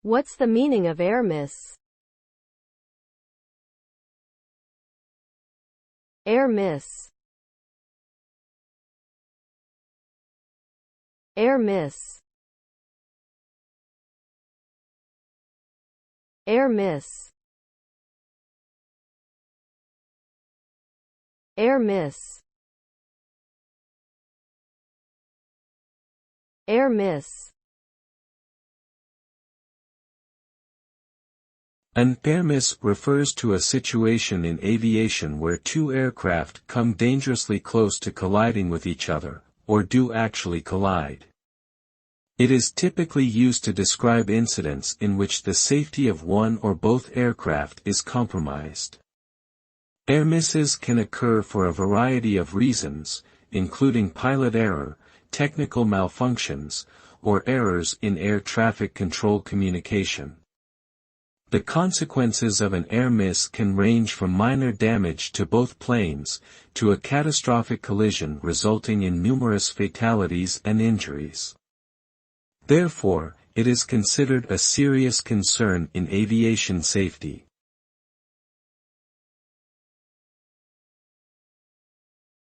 What's the meaning of air miss? Air miss. Air miss. Air miss. Air miss. Air miss. An air miss refers to a situation in aviation where two aircraft come dangerously close to colliding with each other, or do actually collide. It is typically used to describe incidents in which the safety of one or both aircraft is compromised. Air misses can occur for a variety of reasons, including pilot error, technical malfunctions, or errors in air traffic control communication. The consequences of an air miss can range from minor damage to both planes, to a catastrophic collision resulting in numerous fatalities and injuries. Therefore, it is considered a serious concern in aviation safety.